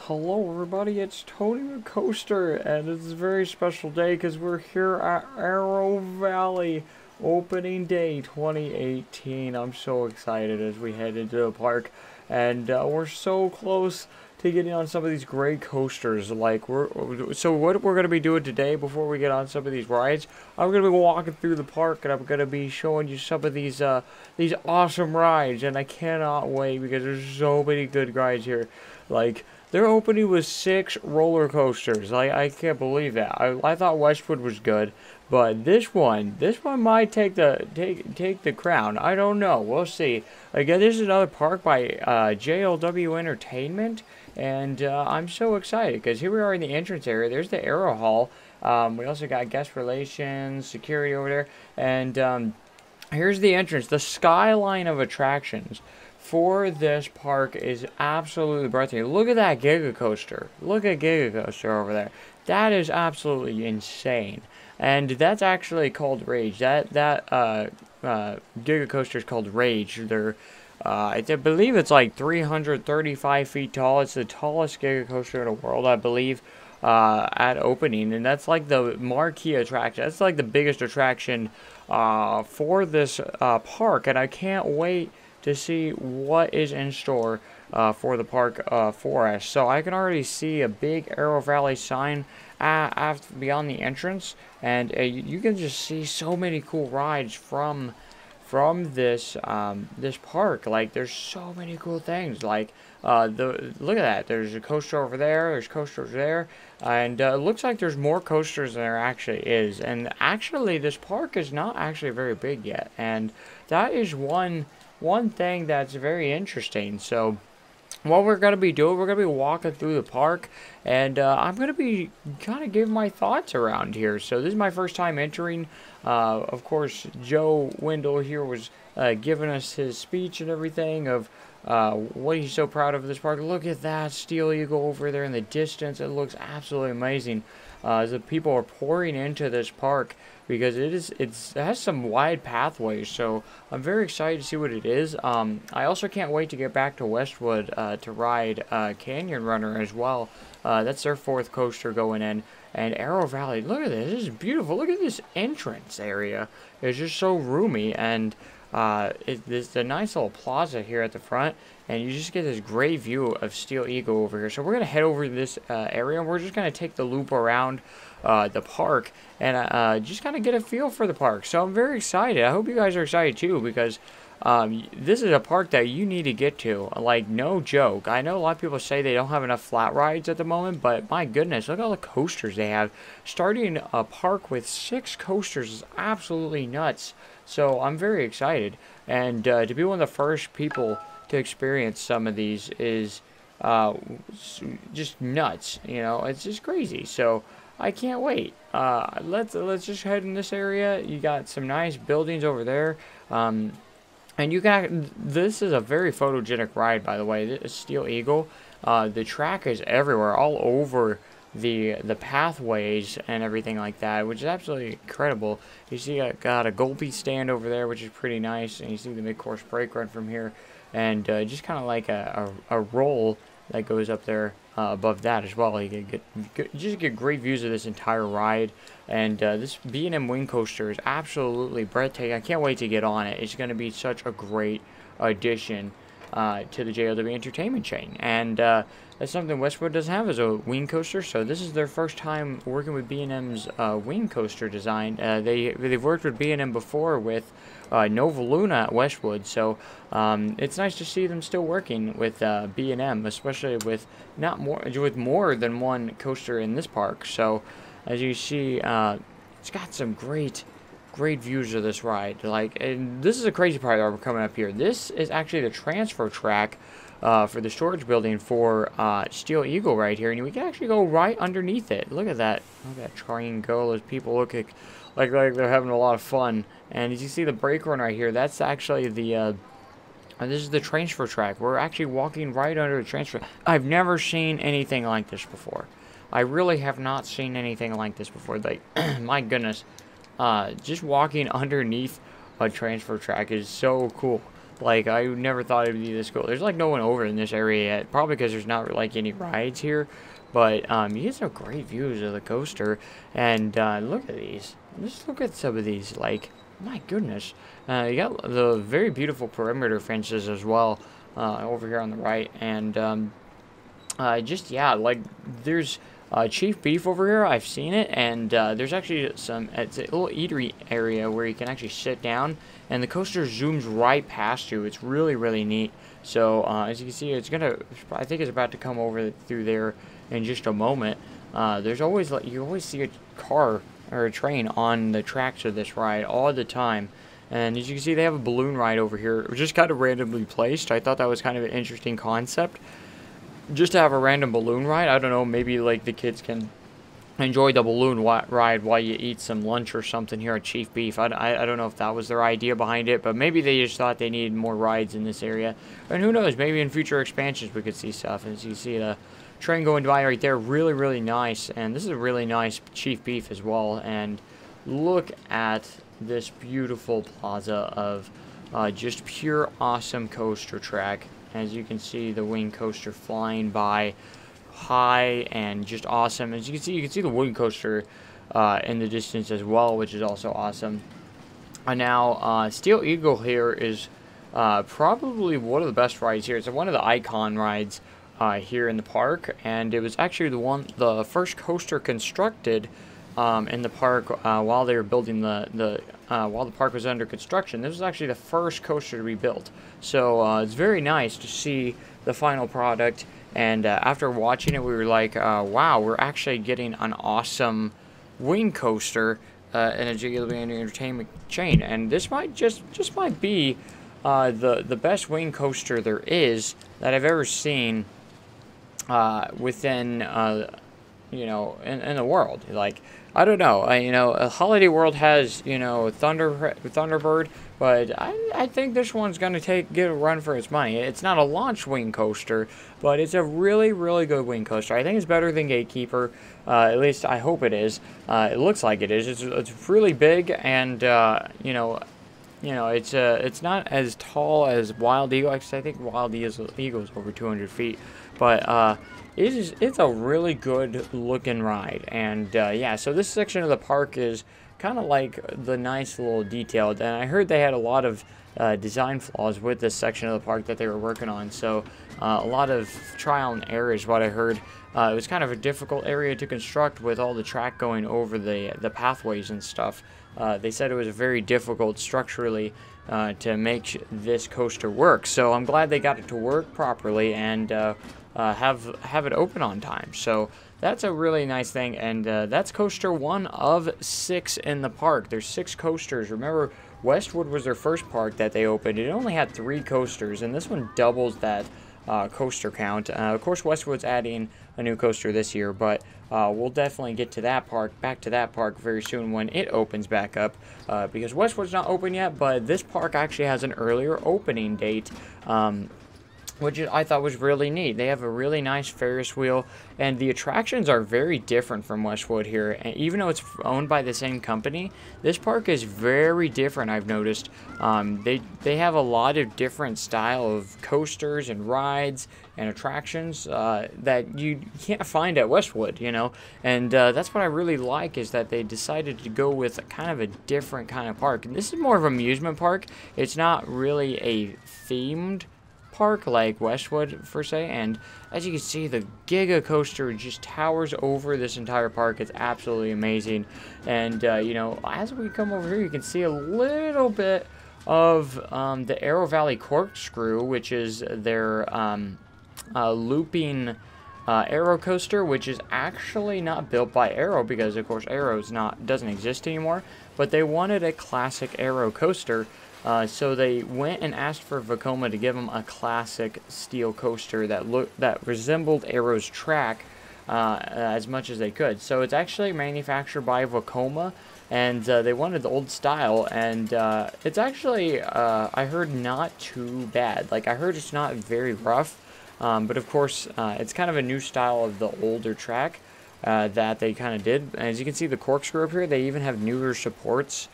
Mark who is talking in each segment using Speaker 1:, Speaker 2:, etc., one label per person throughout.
Speaker 1: Hello everybody, it's Tony McKoaster, and it's a very special day because we're here at Arrow Valley opening day 2018. I'm so excited as we head into the park, and we're so close to getting on some of these great coasters. So what we're going to be doing today before we get on some of these rides, I'm going to be walking through the park and I'm going to be showing you some of these awesome rides, and I cannot wait because there's so many good rides here. They're opening with 6 roller coasters. I can't believe that. I thought Westwood was good, but this one might take the crown. I don't know. We'll see. Again, this is another park by JLW Entertainment, and I'm so excited because here we are in the entrance area. There's the Arrow Hall. We also got guest relations, security over there, and here's the entrance. The skyline of attractions for this park is absolutely breathtaking. Look at that Giga coaster. Look at Giga coaster over there. That is absolutely insane. And that's actually called Rage. That Giga coaster is called Rage. I believe it's like 335 feet tall. It's the tallest Giga coaster in the world, I believe, at opening. And that's like the marquee attraction. That's like the biggest attraction for this park. And I can't wait to see what is in store for the park for us. So I can already see a big Arrow Valley sign beyond the entrance, and you can just see so many cool rides from this this park. Like, there's so many cool things. Like look at that. There's a coaster over there. There's coasters there, and it looks like there's more coasters than there actually is. And actually, this park is not actually very big yet, and that is one thing that's very interesting. So what we're going to be doing, we're going to be walking through the park, and I'm going to be kind of giving my thoughts around here. So this is my first time entering. Of course, Joe Wendell here was giving us his speech and everything of what he's so proud of this park. Look at that Steel Eagle over there in the distance. It looks absolutely amazing. As the people are pouring into this park because it has some wide pathways, so I'm very excited to see what it is. I also can't wait to get back to Westwood to ride Canyon Runner as well. That's their 4th coaster going in. And Arrow Valley, look at this. This is beautiful. Look at this entrance area. It's just so roomy, and it's a nice little plaza here at the front, and you just get this great view of Steel Eagle over here. So we're going to head over to this area, and we're just going to take the loop around the park and just kind of get a feel for the park. So I'm very excited. I hope you guys are excited too, because this is a park that you need to get to. Like, no joke. I know a lot of people say they don't have enough flat rides at the moment, but my goodness, look at all the coasters they have. Starting a park with 6 coasters is absolutely nuts. So I'm very excited, and to be one of the first people to experience some of these is just nuts. You know, it's just crazy. So I can't wait. Let's just head in this area. You got some nice buildings over there. And this is a very photogenic ride, by the way. This is Steel Eagle. The track is everywhere, all over the pathways and everything like that, which is absolutely incredible. You see, I got a Gulpy stand over there, which is pretty nice, and you see the mid-course brake run from here, and just kind of like a roll that goes up there above that as well. You just get great views of this entire ride, and this B&M Wing Coaster is absolutely breathtaking. I can't wait to get on it. It's going to be such a great addition to the JLW Entertainment chain, and that's something Westwood doesn't have, is a wing coaster. So this is their first time working with B&M's wing coaster design. They've worked with B&M before with Nova Luna at Westwood, so it's nice to see them still working with B&M, especially with more than one coaster in this park. So as you see, it's got some great views of this ride. And this is a crazy part that we're coming up here. This is actually the transfer track for the storage building for Steel Eagle right here, and we can actually go right underneath it. Look at that. Look at that train go. Those people look like they're having a lot of fun. And as you see the brake run right here, that's actually the this is the transfer track. We're actually walking right under the transfer. I've never seen anything like this before. I really have not seen anything like this before. Like, my goodness. Just walking underneath a transfer track is so cool. Like, I never thought it'd be this cool. There's like no one over in this area yet, probably because there's not like any rides here. But you get some great views of the coaster, and look at these. Just look at some of these. Like, my goodness, you got the very beautiful perimeter fences as well over here on the right, and just yeah, like there's Chief Beef over here. I've seen it, and there's actually it's a little eatery area where you can actually sit down, and the coaster zooms right past you. It's really, really neat. So as you can see, I think it's about to come over through there in just a moment. There's always, like, you always see a car or a train on the tracks of this ride all the time. And as you can see, they have a balloon ride over here. It was just kind of randomly placed. I thought that was kind of an interesting concept, just to have a random balloon ride. I don't know, maybe like the kids can enjoy the balloon ride while you eat some lunch or something here at Chief Beef. I don't know if that was their idea behind it, but maybe they just thought they needed more rides in this area. And who knows, maybe in future expansions we could see stuff. As you see the train going by right there, really, really nice. And this is a really nice Chief Beef as well. And look at this beautiful plaza of just pure awesome coaster track. As you can see, the wing coaster flying by high and just awesome. As you can see the wing coaster in the distance as well, which is also awesome. And now Steel Eagle here is probably one of the best rides here. It's one of the icon rides here in the park, and it was actually the first coaster constructed in the park while they were building while the park was under construction. This was actually the first coaster to be built, so it's very nice to see the final product. And after watching it, we were like, wow, we're actually getting an awesome wing coaster in a JLW Entertainment chain, and this might just might be the best wing coaster there is that I've ever seen within you know, in the world. Like, I don't know, you know, Holiday World has, you know, Thunderbird, but I think this one's gonna get a run for its money. It's not a launch wing coaster, but it's a really, really good wing coaster. I think it's better than Gatekeeper. At least I hope it is. It looks like it is. It's really big, and you know, it's not as tall as Wild Eagle. Actually, I think Wild Eagle is over 200 feet, but it's a really good looking ride. And yeah, so this section of the park is kind of like the nice little detailed, and I heard they had a lot of design flaws with this section of the park that they were working on. So a lot of trial and error is what I heard. It was kind of a difficult area to construct with all the track going over the pathways and stuff. They said it was very difficult structurally to make this coaster work. So I'm glad they got it to work properly and have it open on time. So that's a really nice thing, and that's coaster 1 of 6 in the park. There's 6 coasters. Remember, Westwood was their first park that they opened. It only had 3 coasters, and this one doubles that coaster count. Of course, Westwood's adding a new coaster this year, but we'll definitely get to that park, back to that park very soon when it opens back up, because Westwood's not open yet, but this park actually has an earlier opening date, which I thought was really neat. They have a really nice Ferris wheel, and the attractions are very different from Westwood here. And even though it's owned by the same company, this park is very different, I've noticed. They have a lot of different style of coasters and rides and attractions that you can't find at Westwood, you know. And that's what I really like, is that they decided to go with kind of a different kind of park. And this is more of an amusement park. It's not really a themed park like Westwood per se, and as you can see, the Giga coaster just towers over this entire park. It's absolutely amazing. And you know, as we come over here, you can see a little bit of the Arrow Valley corkscrew, which is their looping Arrow coaster, which is actually not built by Arrow, because of course Arrow doesn't exist anymore, but they wanted a classic Arrow coaster. So they went and asked for Vekoma to give them a classic steel coaster that resembled Arrow's track as much as they could. So it's actually manufactured by Vekoma, and they wanted the old style, and it's actually, I heard, not too bad. Like, I heard it's not very rough, but of course it's kind of a new style of the older track that they kind of did. As you can see, the corkscrew up here, they even have newer supports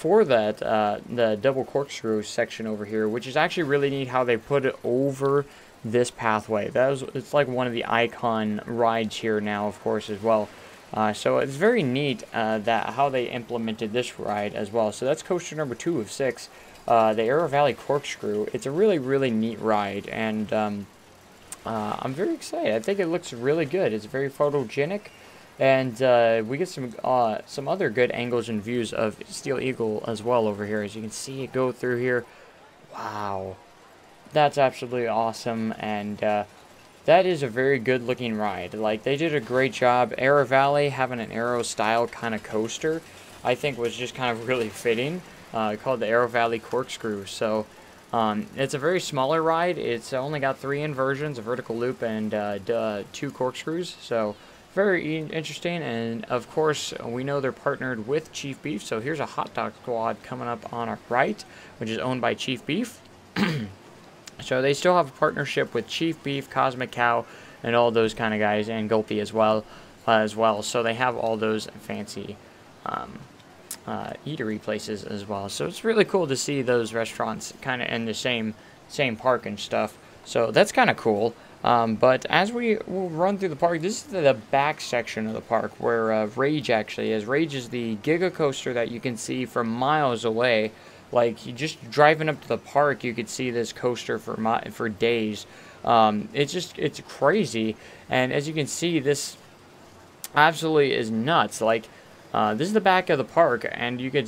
Speaker 1: for that, the double corkscrew section over here, which is actually really neat how they put it over this pathway. It's like one of the icon rides here now, of course, as well. So it's very neat that how they implemented this ride as well. So that's coaster number 2 of 6, the Arrow Valley Corkscrew. It's a really, really neat ride, and I'm very excited. I think it looks really good. It's very photogenic, and we get some other good angles and views of Steel Eagle as well over here. As you can see it go through here. Wow, that's absolutely awesome, and that is a very good looking ride. Like, they did a great job. Arrow Valley having an Arrow style kind of coaster, I think, was just kind of really fitting. Called the Arrow Valley Corkscrew. So it's a very smaller ride. It's only got 3 inversions, a vertical loop, and 2 corkscrews. So very interesting. And of course, we know they're partnered with Chief Beef. So here's a hot dog squad coming up on our right, which is owned by Chief Beef. So they still have a partnership with Chief Beef, Cosmic Cow, and all those kind of guys, and Gulpy as well. So they have all those fancy eatery places as well. So it's really cool to see those restaurants kind of in the same park and stuff. So that's kind of cool. But as we will run through the park, this is the back section of the park where Rage actually is. Rage is the Giga coaster that you can see from miles away. Like, you just driving up to the park, you could see this coaster for days. It's crazy. And as you can see, this absolutely is nuts. Like, this is the back of the park, and you could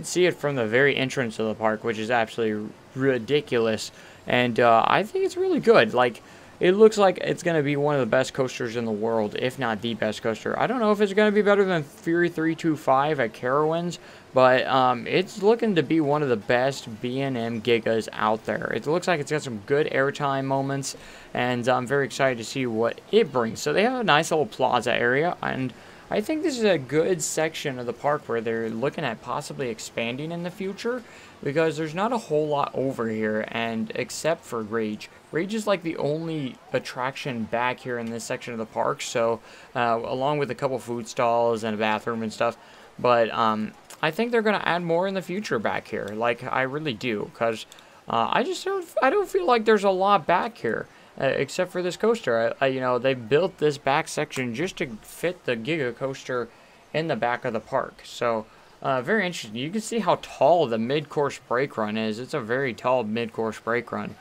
Speaker 1: see it from the very entrance of the park, which is absolutely ridiculous. And I think it's really good. Like, it looks like it's going to be one of the best coasters in the world, if not the best coaster. I don't know if it's going to be better than Fury 325 at Carowinds, but it's looking to be one of the best B&M Gigas out there. It looks like it's got some good airtime moments, and I'm very excited to see what it brings. So they have a nice little plaza area, and I think this is a good section of the park where they're looking at possibly expanding in the future, because there's not a whole lot over here, and except for Rage. Rage is like the only attraction back here in this section of the park, so along with a couple food stalls and a bathroom and stuff. But I think they're going to add more in the future back here. Like, I really do, because I don't feel like there's a lot back here. Except for this coaster. You know, they built this back section just to fit the Giga coaster in the back of the park. So, very interesting. You can see how tall the mid-course brake run is. It's a very tall mid-course brake run,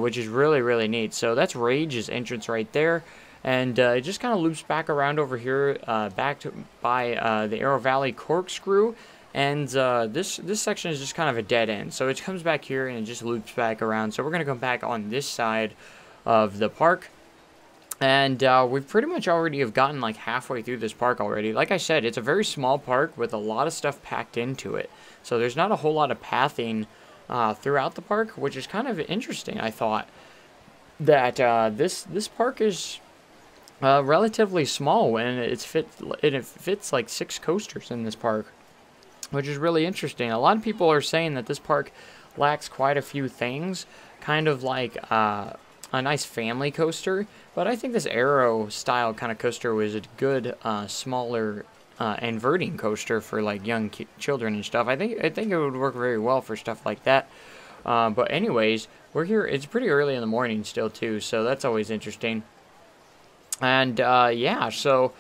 Speaker 1: which is really, really neat. So, that's Rage's entrance right there. And it just kind of loops back around over here, by the Arrow Valley Corkscrew. And this section is just kind of a dead end. So, it comes back here and it just loops back around. So, we're going to come back on this side of the park, and we've pretty much already have gotten like halfway through this park already. Like I said, it's a very small park with a lot of stuff packed into it, so there's not a whole lot of pathing throughout the park, which is kind of interesting. I thought that this park is relatively small, and it fits like 6 coasters in this park, which is really interesting. A lot of people are saying that this park lacks quite a few things, kind of like a nice family coaster, but I think this Arrow style kind of coaster was a good smaller inverting coaster for like young children and stuff. I think it would work very well for stuff like that. But anyways, we're here. It's pretty early in the morning still too, so that's always interesting. And yeah, so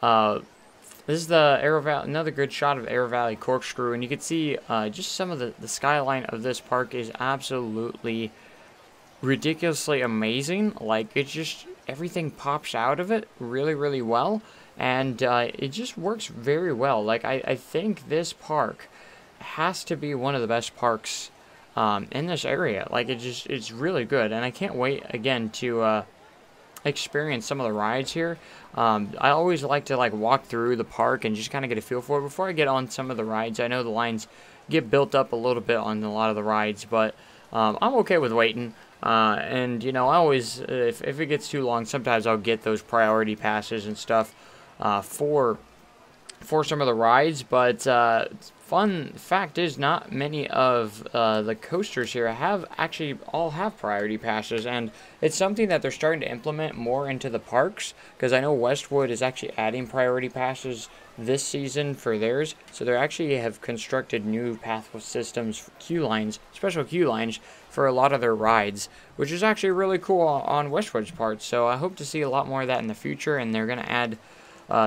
Speaker 1: this is the Arrow Valley, another good shot of Arrow Valley Corkscrew, and you can see just some of the skyline of this park is absolutely ridiculously amazing. Like, it just, everything pops out of it really, really well, and it just works very well. Like, I think this park has to be one of the best parks in this area. Like, it's really good, and I can't wait again to experience some of the rides here. I always like to like walk through the park and just kind of get a feel for it before I get on some of the rides. I know the lines get built up a little bit on a lot of the rides, but I'm okay with waiting. And you know, I always, if it gets too long, sometimes I'll get those priority passes and stuff for some of the rides. But fun fact is, not many of the coasters here all have priority passes, and it's something that they're starting to implement more into the parks, because I know Westwood is actually adding priority passes this season for theirs, so they actually have constructed new path systems, queue lines, special queue lines for a lot of their rides, which is actually really cool on Westwood's part. So I hope to see a lot more of that in the future, and they're going to add,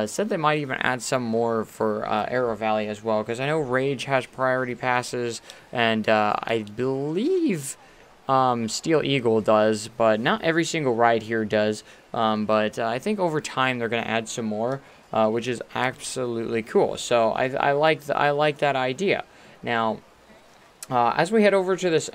Speaker 1: said they might even add some more for Arrow Valley as well, because I know Rage has priority passes, and I believe Steel Eagle does, but not every single ride here does. But I think over time they're going to add some more, which is absolutely cool. So I like that idea. Now, as we head over to this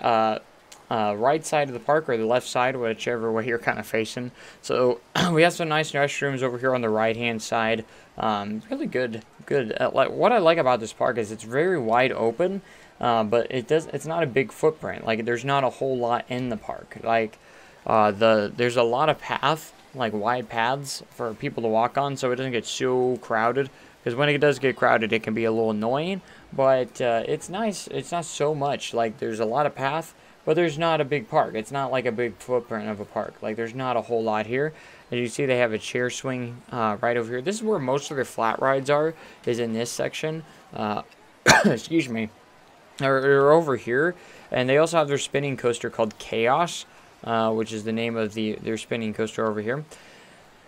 Speaker 1: right side of the park, or the left side, whichever way you're kind of facing. So we have some nice restrooms over here on the right hand side. Really good. Like, what I like about this park is it's very wide open, but it's not a big footprint. Like, there's not a whole lot in the park. Like, there's a lot of wide paths for people to walk on, so it doesn't get so crowded. Because when it does get crowded, it can be a little annoying, but it's nice. It's not so much. Like, there's a lot of path, but there's not a big park. It's not like a big footprint of a park. Like, there's not a whole lot here. As you see, they have a chair swing right over here. This is where most of their flat rides are, is in this section. Excuse me. They're over here. And they also have their spinning coaster called Chaos, which is the name of their spinning coaster over here,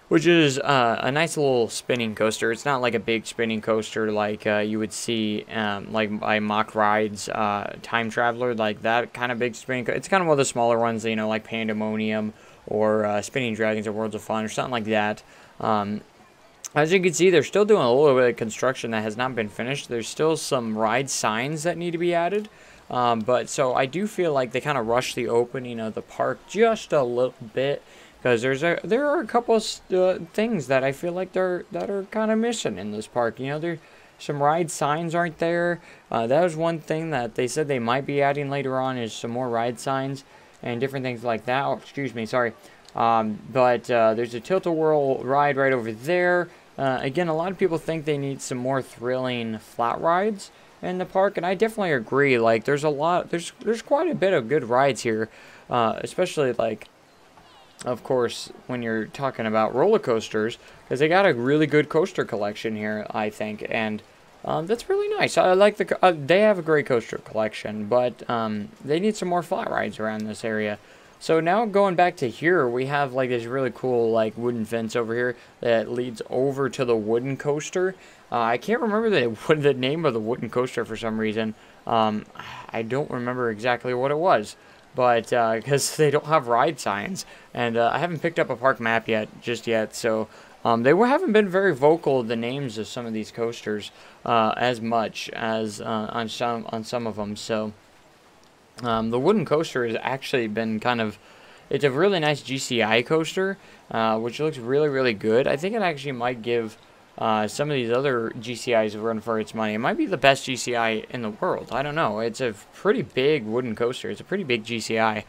Speaker 1: which is a nice little spinning coaster. It's not like a big spinning coaster like you would see like by Mock Rides, Time Traveler, like that kind of big spinning. It's kind of one of the smaller ones, you know, like Pandemonium or Spinning Dragons or Worlds of Fun or something like that. As you can see, they're still doing a little bit of construction that has not been finished. There's still some ride signs that need to be added. But so I do feel like they kind of rushed the opening of the park just a little bit, because there are a couple of things that I feel like that are kind of missing in this park. You know, some ride signs aren't there. That was one thing that they said they might be adding later on, is some more ride signs and different things like that. Oh, excuse me, sorry. But there's a Tilt-A-Whirl ride right over there. Again, a lot of people think they need some more thrilling flat rides in the park, and I definitely agree. Like, there's quite a bit of good rides here, especially, like, of course, when you're talking about roller coasters, because they got a really good coaster collection here, I think, and that's really nice. I like they have a great coaster collection, but they need some more flat rides around this area. So now going back to here, we have like this really cool like wooden fence over here that leads over to the wooden coaster. I can't remember the name of the wooden coaster for some reason. I don't remember exactly what it was, but because they don't have ride signs, and I haven't picked up a park map just yet. So they haven't been very vocal of the names of some of these coasters as much as on some of them. So. The wooden coaster has actually been it's a really nice GCI coaster, which looks really, really good. I think it actually might give some of these other GCIs a run for its money. It might be the best GCI in the world. I don't know. It's a pretty big wooden coaster. It's a pretty big GCI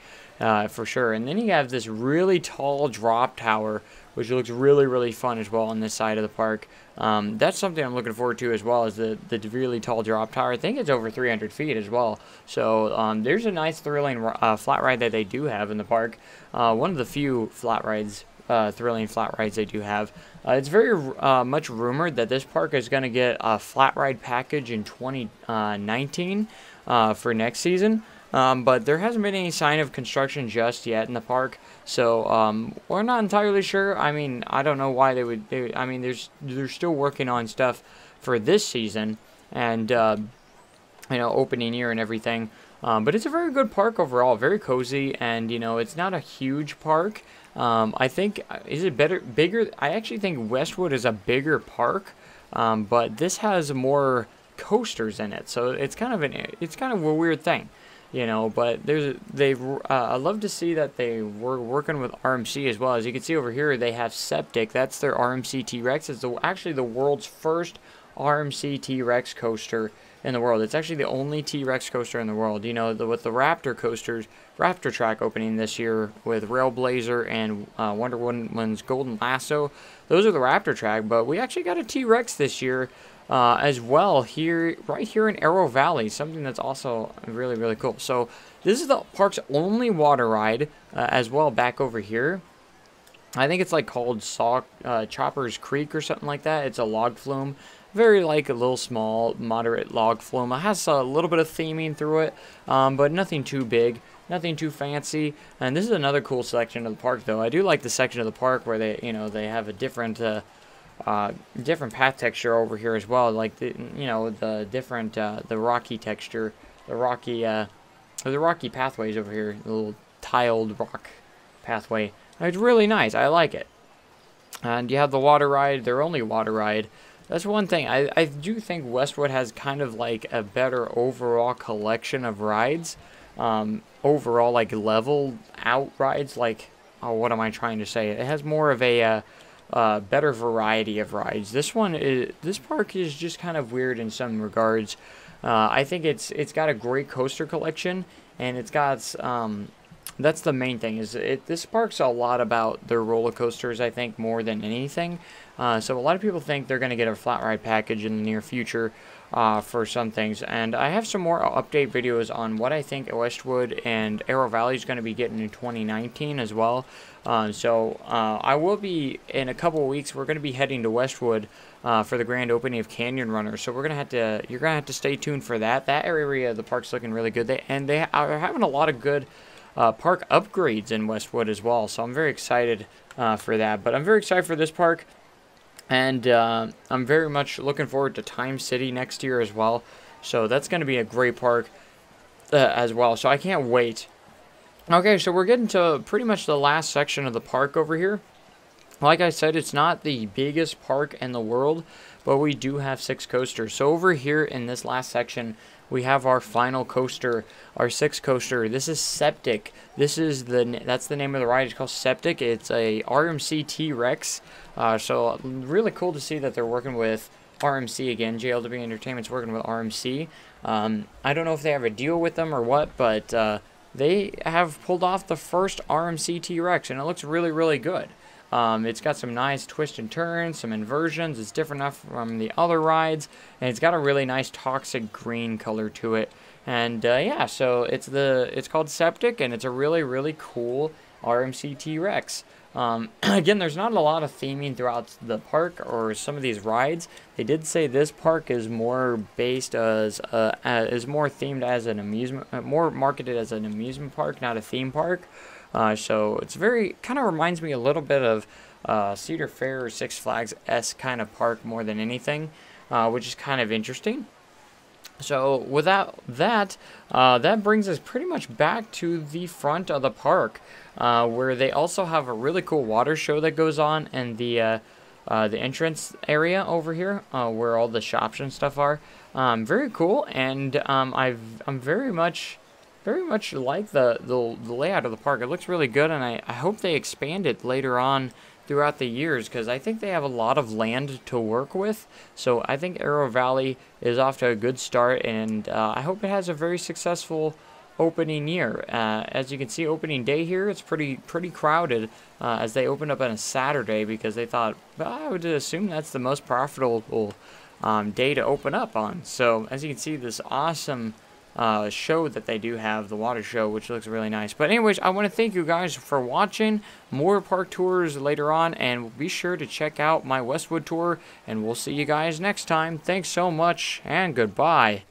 Speaker 1: for sure. And then you have this really tall drop tower, which looks really, really fun as well on this side of the park. That's something I'm looking forward to as well, as the really tall drop tower. I think it's over 300 feet as well. So there's a nice thrilling flat ride that they do have in the park. One of the few thrilling flat rides they do have. It's very much rumored that this park is going to get a flat ride package in 2019 for next season. But there hasn't been any sign of construction just yet in the park, so we're not entirely sure. I mean, I don't know why they would. I mean, they're still working on stuff for this season, and opening year and everything. But it's a very good park overall, very cozy, and it's not a huge park. I think bigger? I actually think Westwood is a bigger park, but this has more coasters in it, so it's kind of a weird thing. But I love to see that they were working with RMC as well. As you can see over here, they have Septic. That's their RMC T-Rex. It's actually the world's first RMC T-Rex coaster in the world. It's actually the only T-Rex coaster in the world. With the Raptor coasters, Raptor Track opening this year with Railblazer and Wonder Woman's Golden Lasso. Those are the Raptor Track, but we actually got a T-Rex this year. as well here, right here in Arrow Valley, something that's also really, really cool. So this is the park's only water ride as well back over here. I think it's like called Chopper's Creek or something like that. It's a log flume. Very like a little small, moderate log flume. It has a little bit of theming through it, but nothing too big, nothing too fancy. And this is another cool section of the park, though. I do like the section of the park where they, they have a different path texture over here as well. Like the different the rocky texture, the rocky pathways over here, the little tiled rock pathway. It's really nice. I like it. And you have the water ride, their only water ride. That's one thing. I do think Westwood has kind of like a better overall collection of rides. Overall, like level out rides. Like, oh, what am I trying to say? It has more of a better variety of rides. This park is just kind of weird in some regards. I think it's got a great coaster collection, and it's got that's the main thing. This park's a lot about their roller coasters, I think, more than anything. So a lot of people think they're going to get a flat ride package in the near future for some things. And I have some more update videos on what I think Westwood and Arrow Valley is going to be getting in 2019 as well. I will be, in a couple of weeks, we're going to be heading to Westwood for the grand opening of Canyon Runner. So you're going to have to stay tuned for that. That area of the park's looking really good. They are having a lot of good park upgrades in Westwood as well. So I'm very excited for that. But I'm very excited for this park. And I'm very much looking forward to Time City next year as well. So that's going to be a great park as well. So I can't wait. Okay, so we're getting to pretty much the last section of the park over here. Like I said, it's not the biggest park in the world, but we do have 6 coasters. So over here in this last section, we have our final coaster, our 6th coaster. This is Septic. That's the name of the ride. It's called Septic. It's a RMC T-Rex. So really cool to see that they're working with RMC again. JLW Entertainment's working with RMC. I don't know if they have a deal with them or what, but they have pulled off the first RMC T-Rex, and it looks really, really good. It's got some nice twists and turns, some inversions. It's different enough from the other rides, and it's got a really nice toxic green color to it. And yeah, so it's called Septic, and it's a really, really cool RMC T-Rex. Again, there's not a lot of theming throughout the park or some of these rides. They did say this park is more based as is more themed as an amusement, more marketed as an amusement park, not a theme park. So it's kind of reminds me a little bit of Cedar Fair or Six Flags-esque kind of park more than anything, which is kind of interesting. So without that, that brings us pretty much back to the front of the park, where they also have a really cool water show that goes on in the entrance area over here, where all the shops and stuff are. Very cool, and I'm very much like the layout of the park. It looks really good, and I hope they expand it later on throughout the years, because I think they have a lot of land to work with. So I think Arrow Valley is off to a good start, and I hope it has a very successful opening year. As you can see, opening day here, it's pretty crowded, as they opened up on a Saturday, because they thought, well, I would assume that's the most profitable day to open up on. So as you can see, this awesome show that they do have, the water show, which looks really nice. But anyways, I want to thank you guys for watching. More park tours later on, and be sure to check out my Westwood tour, and we'll see you guys next time. Thanks so much, and goodbye.